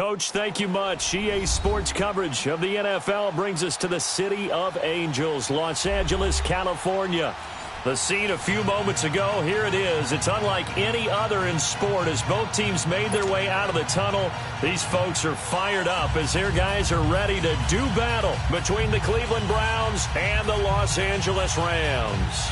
Coach, thank you much. EA Sports coverage of the NFL brings us to the City of Angels, Los Angeles, California. The scene a few moments ago, here it is. It's unlike any other in sport as both teams made their way out of the tunnel. These folks are fired up as their guys are ready to do battle between the Cleveland Browns and the Los Angeles Rams.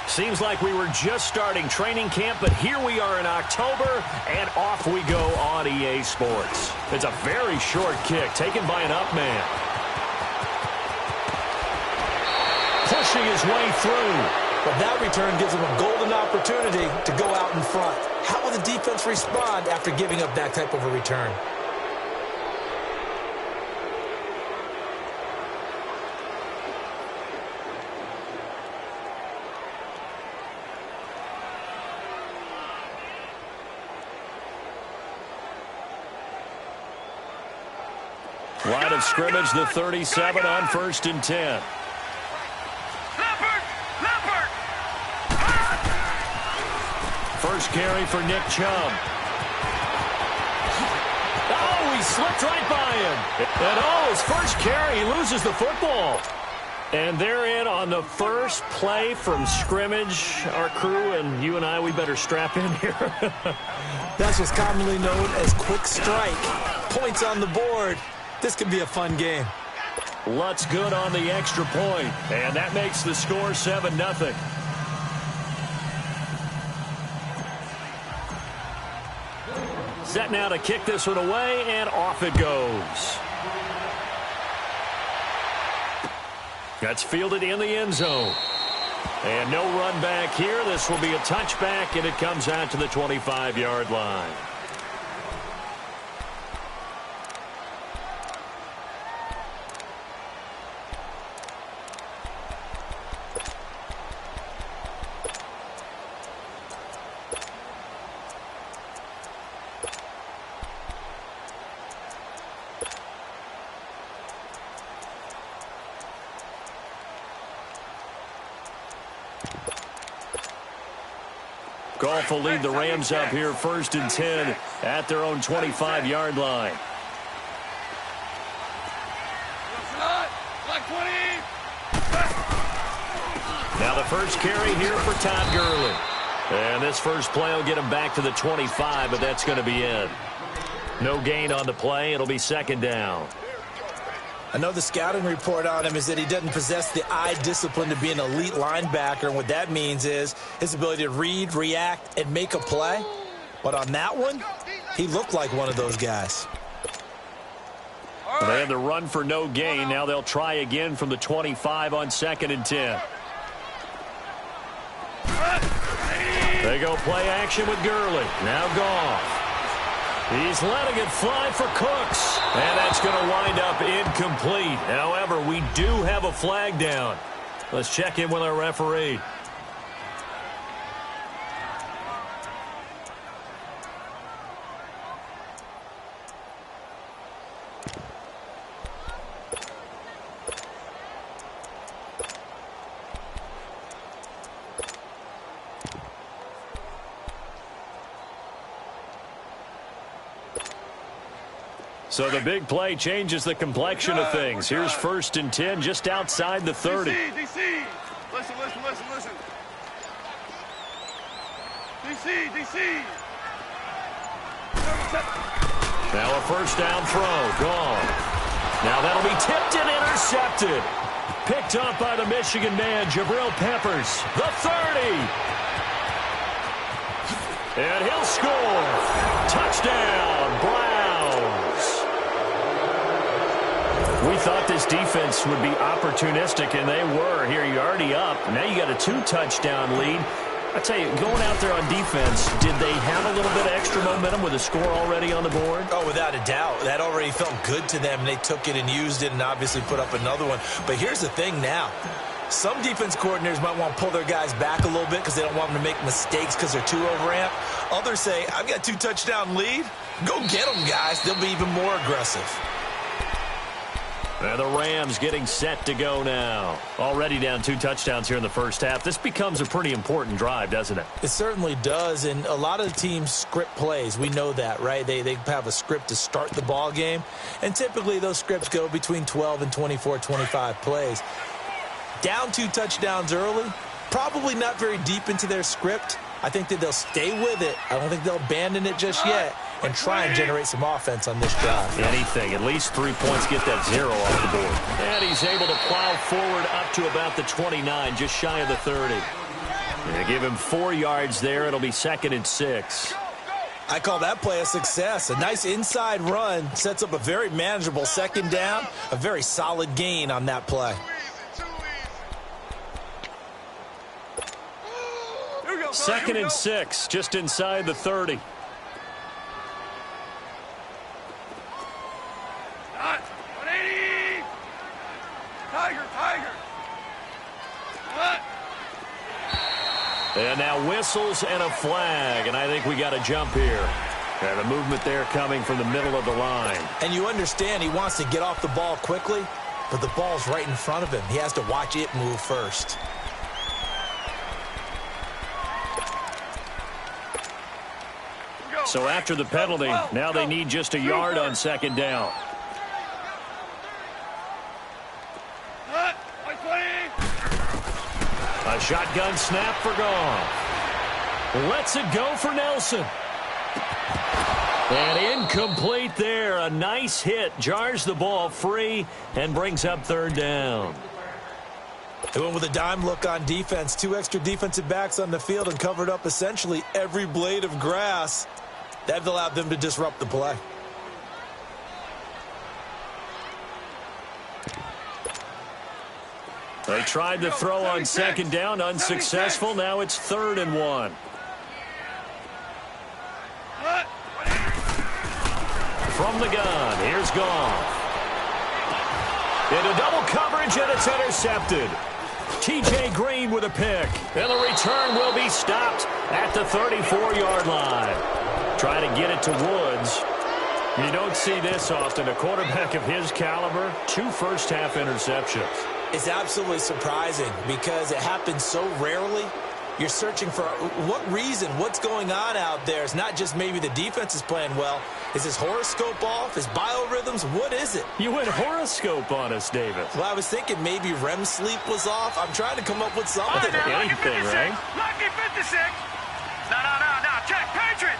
Seems like we were just starting training camp, but here we are in October, and off we go on EA Sports. It's a very short kick taken by an up man. Pushing his way through. But that return gives him a golden opportunity to go out in front. How will the defense respond after giving up that type of a return? Line of scrimmage, the 37 on 1st and 10. First carry for Nick Chubb. Oh, he slipped right by him. And his first carry, he loses the football. And they're in on the first play from scrimmage. Our crew and you and I, we better strap in here. That's what's commonly known as quick strike. Points on the board. This could be a fun game. Lutz good on the extra point, and that makes the score 7-0. Set now to kick this one away, and off it goes. That's fielded in the end zone. And no run back here. This will be a touchback, and it comes out to the 25-yard line. Goff will lead the Rams up here 1st and 10 at their own 25-yard line. Now the first carry here for Todd Gurley. And this first play will get him back to the 25, but that's going to be it. No gain on the play. It'll be 2nd down. I know the scouting report on him is that he doesn't possess the eye discipline to be an elite linebacker, and what that means is his ability to read, react, and make a play. But on that one, he looked like one of those guys. Well, they had the run for no gain. Now they'll try again from the 25 on 2nd and 10. They go play action with Gurley. Now Goff. He's letting it fly for Cooks. And that's going to wind up incomplete. However, we do have a flag down. Let's check in with our referee. So the big play changes the complexion of things. Here's 1st and 10 just outside the 30. DC. Listen. DC. Now a first down throw. Gone. Now that'll be tipped and intercepted. Picked up by the Michigan man, Jabril Peppers. The 30. And he'll score. Touchdown, Browns. We thought this defense would be opportunistic, and they were. Here, you're already up. Now you got a 2-touchdown lead. I tell you, going out there on defense, did they have a little bit of extra momentum with a score already on the board? Oh, without a doubt. That already felt good to them. They took it and used it and obviously put up another one. But here's the thing now. Some defense coordinators might want to pull their guys back a little bit because they don't want them to make mistakes because they're too overamped. Others say, I've got a 2-touchdown lead. Go get them, guys. They'll be even more aggressive. And the Rams getting set to go now. Already down 2 touchdowns here in the first half. This becomes a pretty important drive, doesn't it? It certainly does, and a lot of teams script plays. We know that, right? They have a script to start the ball game, and typically those scripts go between 12 and 24, 25 plays. Down 2 touchdowns early, probably not very deep into their script. I think that they'll stay with it. I don't think they'll abandon it just yet and try and generate some offense on this drive. Anything. At least 3 points, get that 0 off the board. And he's able to plow forward up to about the 29, just shy of the 30. They give him 4 yards there. It'll be 2nd and 6. I call that play a success. A nice inside run sets up a very manageable 2nd down, a very solid gain on that play. 2nd and 6, just inside the 30. Hot. 180. Tiger. What? And now whistles and a flag, and I think we got a jump here. And the movement there coming from the middle of the line. And you understand he wants to get off the ball quickly, but the ball's right in front of him. He has to watch it move first. So after the penalty, now they need just a yard on 2nd down. A shotgun snap for Goff. Lets it go for Nelson. And incomplete there. A nice hit. Jars the ball free and brings up 3rd down. They went with a dime look on defense. 2 extra defensive backs on the field and covered up essentially every blade of grass. That allowed them to disrupt the play. They tried to throw on 2nd down, unsuccessful. Now it's 3rd and 1. From the gun, here's Goff. Into double coverage, and it's intercepted. T.J. Green with a pick. And the return will be stopped at the 34-yard line. Trying to get it to Woods. You don't see this often. A quarterback of his caliber, 2 first-half interceptions. It's absolutely surprising because it happens so rarely. You're searching for what reason, what's going on out there. It's not just maybe the defense is playing well. Is his horoscope off? His biorhythms? What is it? You went horoscope on us, David. Well, I was thinking maybe REM sleep was off. I'm trying to come up with something. Anything, right? Lucky 56. No. Check. Patriot.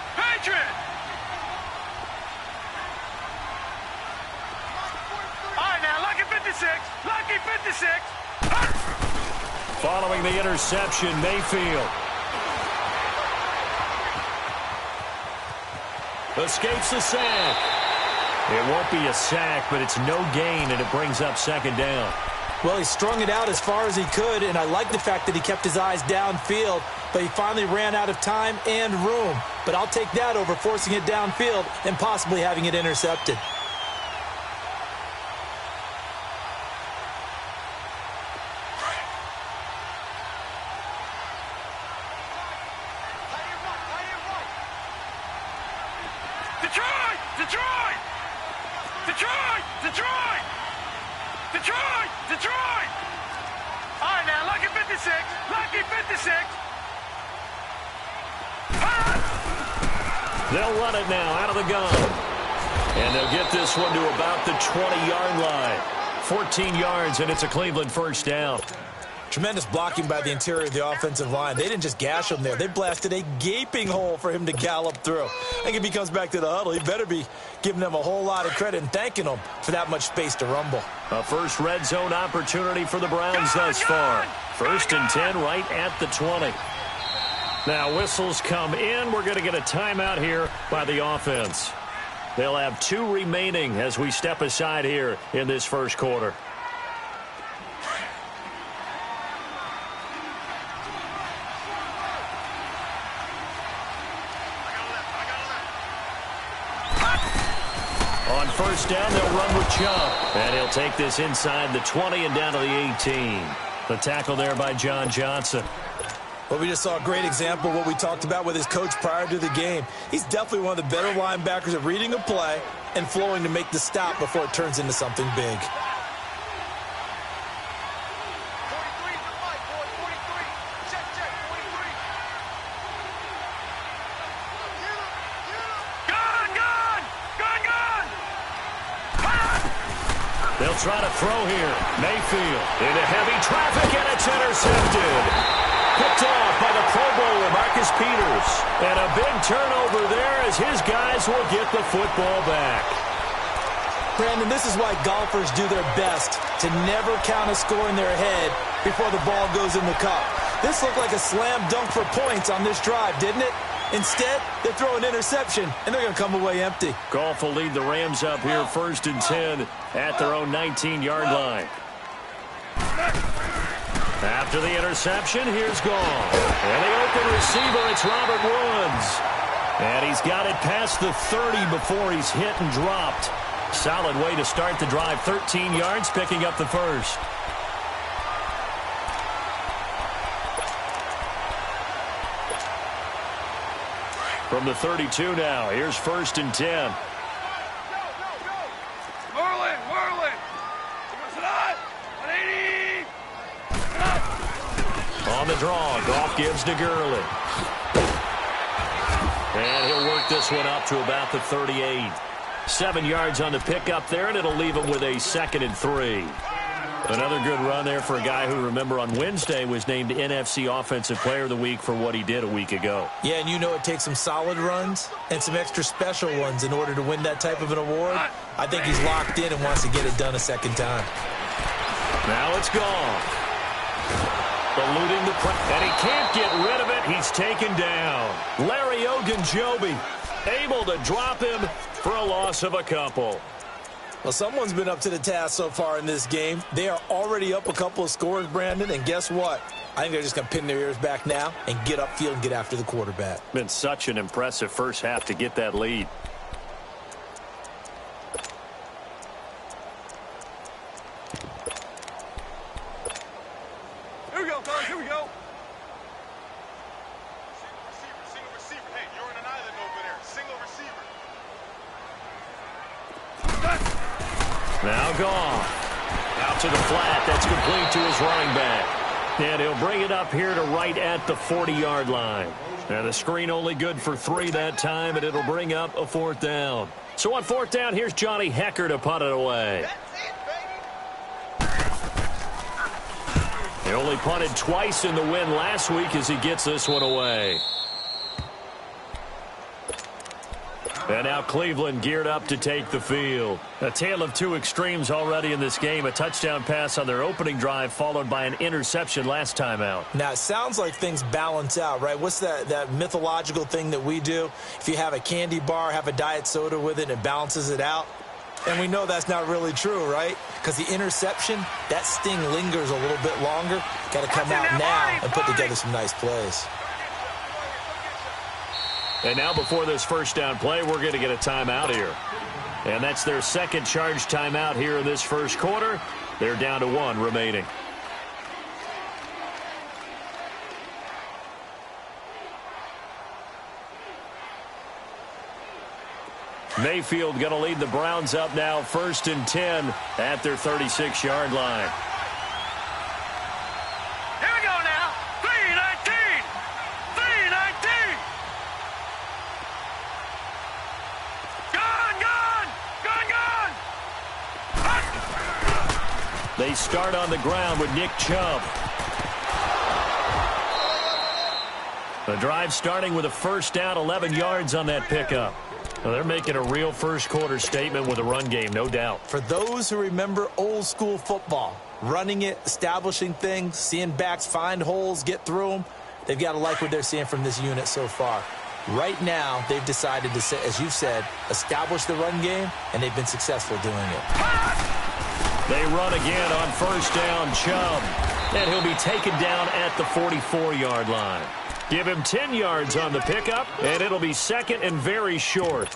All right, now, Lucky 56. Following the interception, Mayfield escapes the sack. It won't be a sack, but it's no gain, and it brings up 2nd down. Well, he strung it out as far as he could, and I like the fact that he kept his eyes downfield, but he finally ran out of time and room. But I'll take that over forcing it downfield and possibly having it intercepted. Detroit! All right, now, Lucky 56. They'll run it now out of the gun. And they'll get this one to about the 20-yard line. 14 yards, and it's a Cleveland first down. Tremendous blocking by the interior of the offensive line. They didn't just gash him there. They blasted a gaping hole for him to gallop through. I think if he comes back to the huddle, he better be giving them a whole lot of credit and thanking them for that much space to rumble. A first red zone opportunity for the Browns thus far. 1st and 10 right at the 20. Now whistles come in. We're going to get a timeout here by the offense. They'll have 2 remaining as we step aside here in this first quarter. On first down, they'll run with Chubb. And he'll take this inside the 20 and down to the 18. The tackle there by John Johnson. Well, we just saw a great example of what we talked about with his coach prior to the game. He's definitely one of the better linebackers at reading a play and flowing to make the stop before it turns into something big. They'll try to throw here. Mayfield into heavy traffic, and it's intercepted. Picked off by the Pro Bowler, Marcus Peters. And a big turnover there as his guys will get the football back. Brandon, this is why golfers do their best to never count a score in their head before the ball goes in the cup. This looked like a slam dunk for points on this drive, didn't it? Instead, they throw an interception, and they're going to come away empty. Golf will lead the Rams up here 1st and 10 at their own 19-yard line. After the interception, here's Goff. And the open receiver, it's Robert Woods. And he's got it past the 30 before he's hit and dropped. Solid way to start the drive. 13 yards, picking up the first. From the 32 now, here's 1st and 10. Whirling. On the draw, Goff gives to Gurley. And he'll work this one up to about the 38. 7 yards on the pickup there, and it'll leave him with a 2nd and 3. Another good run there for a guy who, remember, on Wednesday was named NFC Offensive Player of the Week for what he did a week ago. Yeah, and you know it takes some solid runs and some extra special ones in order to win that type of an award. I think he's locked in and wants to get it done a second time. Now it's gone. Eluding the press, and he can't get rid of it. He's taken down. Larry Ogunjobi able to drop him for a loss of a couple. Well, someone's been up to the task so far in this game. They are already up a couple of scores, Brandon, and guess what? I think they're just going to pin their ears back now and get upfield and get after the quarterback. Been such an impressive first half to get that lead. Here we go, fellas. Here we go. Single receiver. Hey, you're in an island over there. Single receiver. Now Goff. Out to the flat. That's complete to his running back. And he'll bring it up here to right at the 40-yard line. Now the screen only good for 3 that time, and it'll bring up a 4th down. So on 4th down, here's Johnny Hecker to punt it away. He only punted twice in the win last week as he gets this one away. And now Cleveland geared up to take the field. A tale of two extremes already in this game. A touchdown pass on their opening drive followed by an interception last time out. Now, it sounds like things balance out, right? What's that mythological thing that we do? If you have a candy bar, have a diet soda with it, it balances it out. And we know that's not really true, right? Because the interception, that sting lingers a little bit longer. Got to come out now and put together some nice plays. And now before this first down play, we're going to get a timeout here. And that's their second charge timeout here in this first quarter. They're down to 1 remaining. Mayfield going to lead the Browns up now 1st and 10 at their 36-yard line. Here we go now. 3-19. 3-19. Gone. They start on the ground with Nick Chubb. The drive starting with a first down, 11 yards on that pickup. Well, they're making a real first-quarter statement with a run game, no doubt. For those who remember old-school football, running it, establishing things, seeing backs find holes, get through them, they've got to like what they're seeing from this unit so far. Right now, they've decided to, as you said, establish the run game, and they've been successful doing it. They run again on first down, Chubb. And he'll be taken down at the 44-yard line. Give him 10 yards on the pickup, and it'll be second and very short.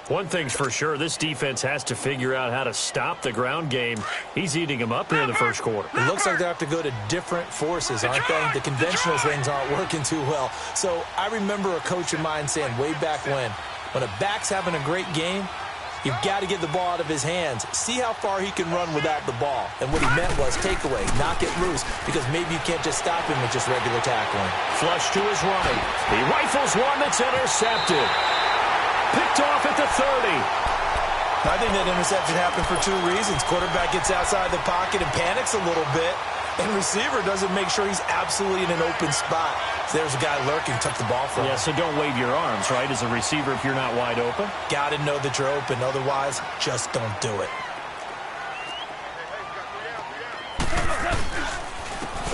One thing's for sure, this defense has to figure out how to stop the ground game. He's eating them up here in the first quarter. It looks like they have to go to different forces, aren't they? The conventional things aren't working too well. So I remember a coach of mine saying way back when a back's having a great game, you've got to get the ball out of his hands. See how far he can run without the ball. And what he meant was takeaway, knock it loose, because maybe you can't just stop him with just regular tackling. Flush to his right. He rifles one that's intercepted. Picked off at the 30. I think that interception happened for two reasons. Quarterback gets outside the pocket and panics a little bit, and receiver doesn't make sure he's absolutely in an open spot. So there's a guy lurking, took the ball from him. Yeah, so don't wave your arms, right, as a receiver if you're not wide open. Got to know that you're open. Otherwise, just don't do it.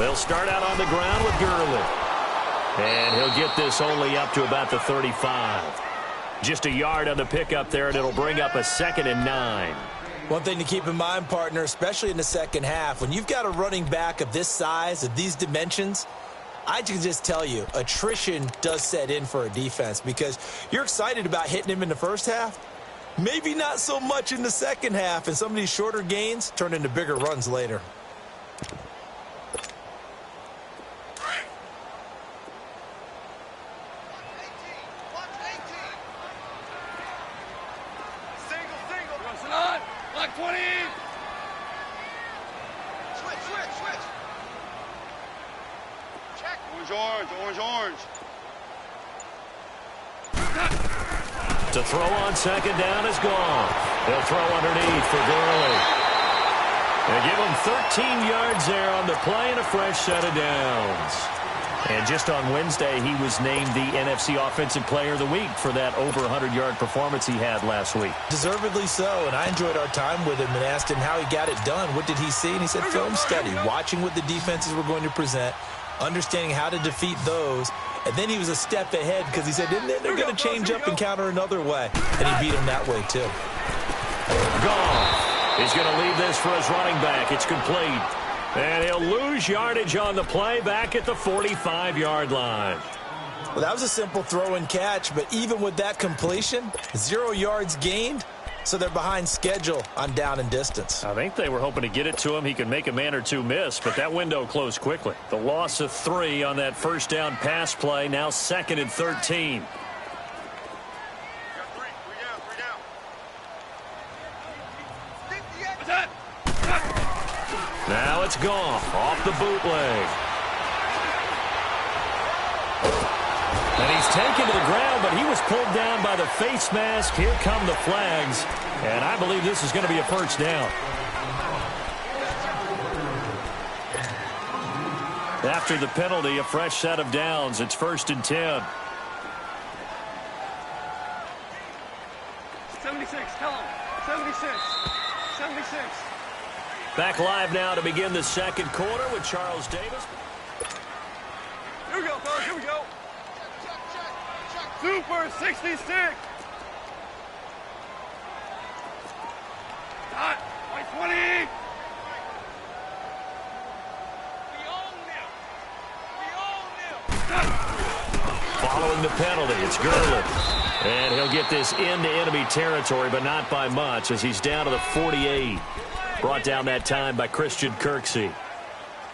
They'll start out on the ground with Gurley. And he'll get this only up to about the 35. Just a yard on the pickup there, and it'll bring up a 2nd and 9. One thing to keep in mind, partner, especially in the second half, when you've got a running back of this size, of these dimensions, I can just tell you, attrition does set in for a defense because you're excited about hitting him in the first half. Maybe not so much in the second half, and some of these shorter gains turn into bigger runs later. Orange. To throw on second down is gone. They'll throw underneath for Gurley. They give him 13 yards there on the play and a fresh set of downs. And just on Wednesday, he was named the NFC Offensive Player of the Week for that over 100-yard performance he had last week. Deservedly so, and I enjoyed our time with him and asked him how he got it done. What did he see? And he said film study, watching what the defenses were going to present, understanding how to defeat those, and then he was a step ahead because he said, then they're going to change up and counter another way, and he beat him that way too. Gone. He's going to leave this for his running back. It's complete. And he'll lose yardage on the play back at the 45-yard line. Well, that was a simple throw and catch, but even with that completion, 0 yards gained, so they're behind schedule on down and distance. I think they were hoping to get it to him. He could make a man or two miss, but that window closed quickly. The loss of 3 on that first down pass play, now 2nd and 13. Now it's Goff off the bootleg. And he's taken to the ground, but he was pulled down by the face mask. Here come the flags. And I believe this is going to be a first down. After the penalty, a fresh set of downs. It's 1st and 10. 76, tell him. 76. Back live now to begin the second quarter with Charles Davis. Here we go, fellas, here we go. Super 66. Hot, 20. Following the penalty, it's Gurley. And he'll get this into enemy territory, but not by much as he's down to the 48. Brought down that time by Christian Kirksey.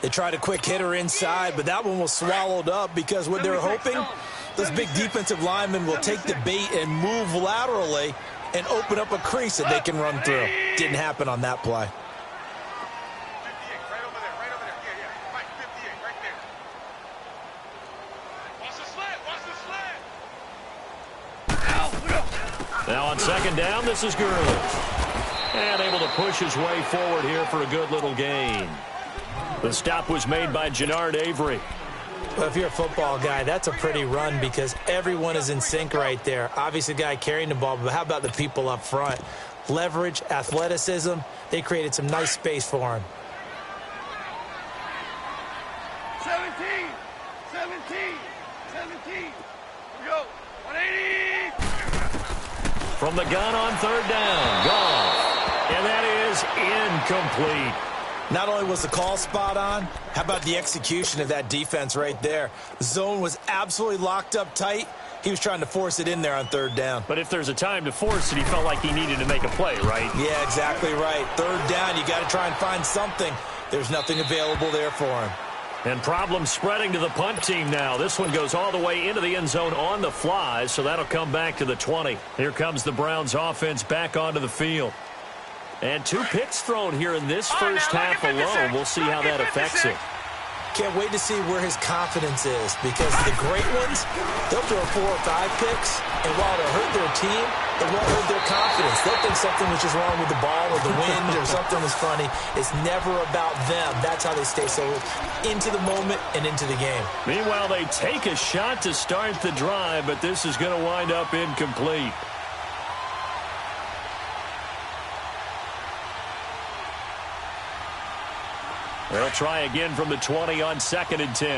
They tried a quick hitter inside, but that one was swallowed up because what they're hoping, those big defensive linemen will take the bait and move laterally and open up a crease that they can run through. Didn't happen on that play. 58, right over there. Yeah. Right, 58, right there. Watch the slant. Now on second down, this is Gurley. And able to push his way forward here for a good little gain. The stop was made by Jannard Avery. Well, if you're a football guy, that's a pretty run because everyone is in sync right there. Obviously, the guy carrying the ball, but how about the people up front? Leverage, athleticism, they created some nice space for him. 17. Here we go. 180. From the gun on third down, Goff. And that is incomplete. Not only was the call spot on, how about the execution of that defense right there? The zone was absolutely locked up tight. He was trying to force it in there on third down. But if there's a time to force it, he felt like he needed to make a play, right? Yeah, exactly right. Third down, you got to try and find something. There's nothing available there for him. And problems spreading to the punt team now. This one goes all the way into the end zone on the fly, so that'll come back to the 20. Here comes the Browns offense back onto the field. And 2 picks thrown here in this first half alone. We'll see how that affects it. Can't wait to see where his confidence is, because the great ones, they'll throw 4 or 5 picks, and while it'll hurt their team, it won't hurt their confidence. They'll think something was just wrong with the ball or the wind or something was funny. It's never about them. That's how they stay so into the moment and into the game. Meanwhile, they take a shot to start the drive, but this is going to wind up incomplete. They'll try again from the 20 on 2nd and 10.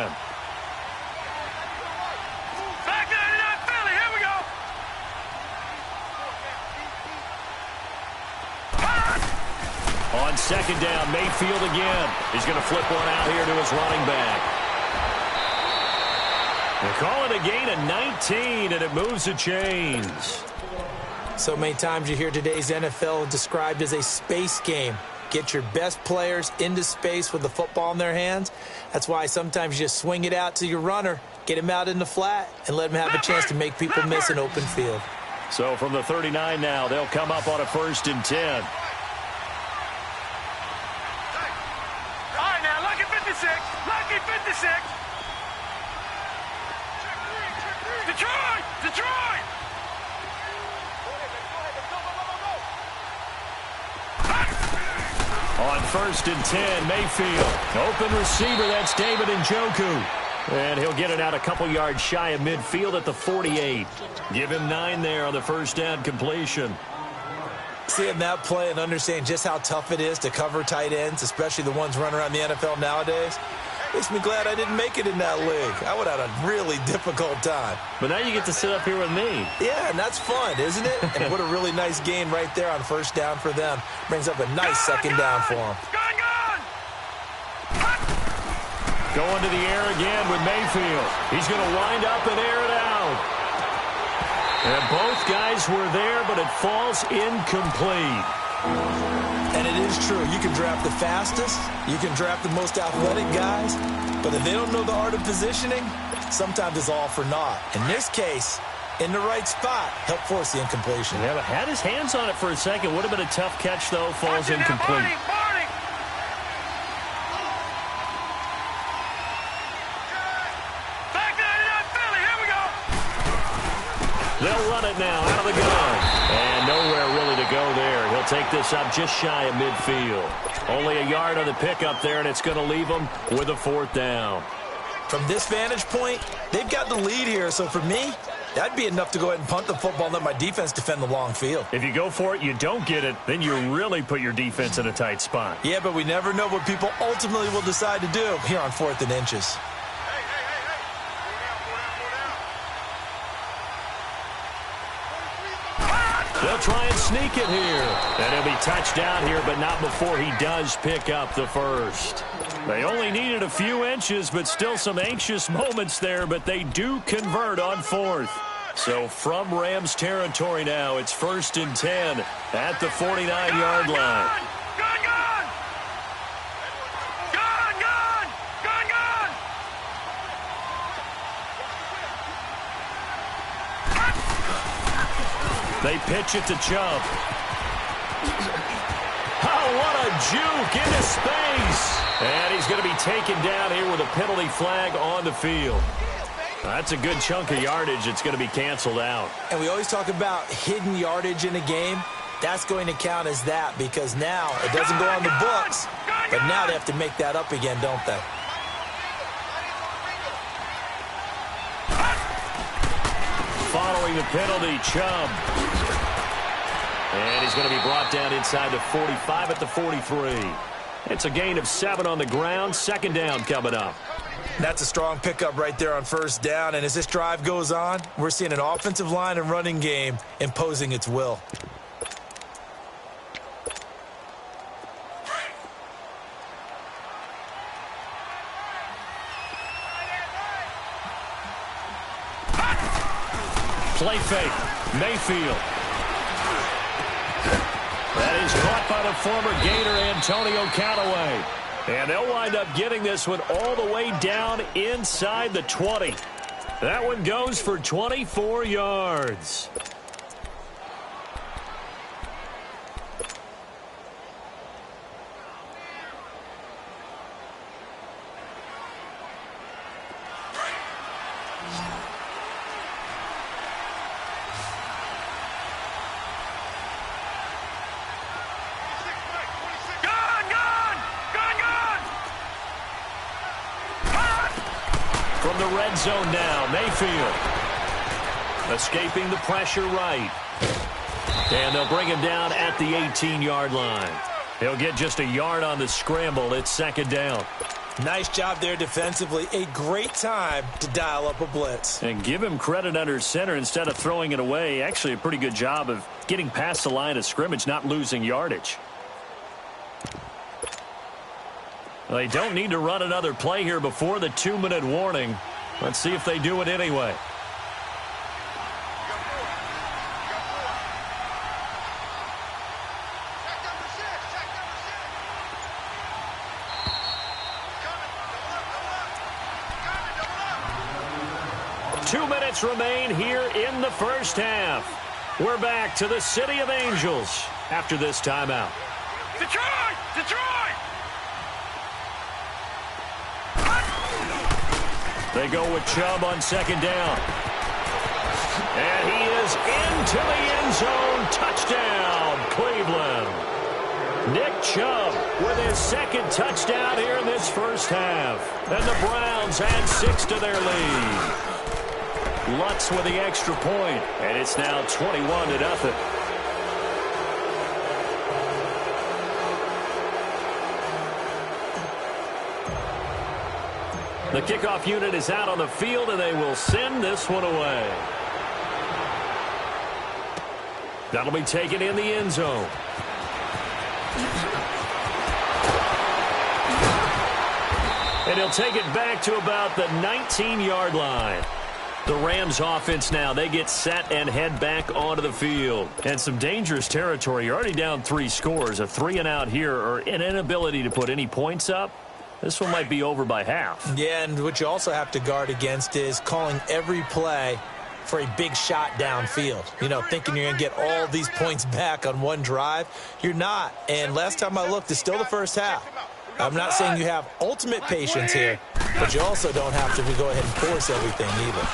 Back 99 Philly, here we go. On 2nd down, Mayfield again. He's going to flip one out here to his running back. They call it a gain of 19, and it moves the chains. So many times you hear today's NFL described as a space game. Get your best players into space with the football in their hands. That's why sometimes you just swing it out to your runner, get him out in the flat, and let him have a chance to make people miss an open field. So from the 39 now, they'll come up on a 1st and 10. All right, now, lucky 56. Lucky 56. Detroit! Detroit! On 1st and 10, Mayfield. Open receiver, that's David Njoku. And he'll get it out a couple yards shy of midfield at the 48. Give him 9 there on the first down completion. Seeing that play and understanding just how tough it is to cover tight ends, especially the ones running around the NFL nowadays, makes me glad I didn't make it in that league. I would have had a really difficult time. But now you get to sit up here with me. Yeah, and that's fun, isn't it? And what a really nice gain right there on 1st down for them. Brings up a nice 2nd down for them. Going to the air again with Mayfield. He's going to wind up and air it out. And both guys were there, but it falls incomplete. And it is true. You can draft the fastest. You can draft the most athletic guys. But if they don't know the art of positioning, sometimes it's all for naught. In this case, in the right spot, help force the incompletion. Yeah, but had his hands on it for a second. Would have been a tough catch, though. Falls incomplete. They'll run it now out of the gun. And nowhere really to go there. He'll take this up just shy of midfield. Only a yard on the pickup there, and it's going to leave him with a 4th down. From this vantage point, they've got the lead here. So for me, that'd be enough to go ahead and punt the football and let my defense defend the long field. If you go for it, you don't get it, then you really put your defense in a tight spot. Yeah, but we never know what people ultimately will decide to do here on 4th and inches. They'll try and sneak it here. And he'll be touched down here, but not before he does pick up the first. They only needed a few inches, but still some anxious moments there, but they do convert on 4th. So from Rams territory now, it's 1st and 10 at the 49-yard line. They pitch it to Chubb. Oh, what a juke into space. And he's going to be taken down here with a penalty flag on the field. That's a good chunk of yardage. It's going to be canceled out. And we always talk about hidden yardage in a game. That's going to count as that because now it doesn't go on the books, but now they have to make that up again, don't they? Following the penalty, Chubb. And he's going to be brought down inside the 45 at the 43. It's a gain of 7 on the ground. 2nd down coming up. That's a strong pickup right there on 1st down. And as this drive goes on, we're seeing an offensive line and running game imposing its will. Play fake. Mayfield. That is caught by the former Gator Antonio Callaway. And they'll wind up getting this one all the way down inside the 20. That one goes for 24 yards. From the red zone now, Mayfield. Escaping the pressure right. And they'll bring him down at the 18-yard line. He'll get just a yard on the scramble. It's second down. Nice job there defensively. A great time to dial up a blitz. And give him credit under center instead of throwing it away. Actually, a pretty good job of getting past the line of scrimmage, not losing yardage. They don't need to run another play here before the 2-minute warning. Let's see if they do it anyway. Two minutes remain here in the first half. We're back to the City of Angels after this timeout. Detroit! Detroit! They go with Chubb on second down. And he is into the end zone. Touchdown, Cleveland. Nick Chubb with his second touchdown here in this first half. And the Browns add 6 to their lead. Lutz with the extra point, and it's now 21-0. The kickoff unit is out on the field, and they will send this one away. That'll be taken in the end zone. And he'll take it back to about the 19-yard line. The Rams offense now, they get set and head back onto the field. And some dangerous territory. You're already down 3 scores. A 3-and-out here or an inability to put any points up. This one might be over by half. Yeah, and what you also have to guard against is calling every play for a big shot downfield. You know, thinking you're going to get all these points back on one drive. You're not. And last time I looked, it's still the first half. I'm not saying you have ultimate patience here, but you also don't have to go ahead and force everything either.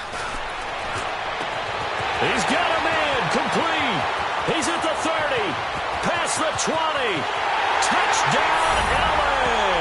He's got a man complete. He's at the 30. Past the 20. Touchdown, LA.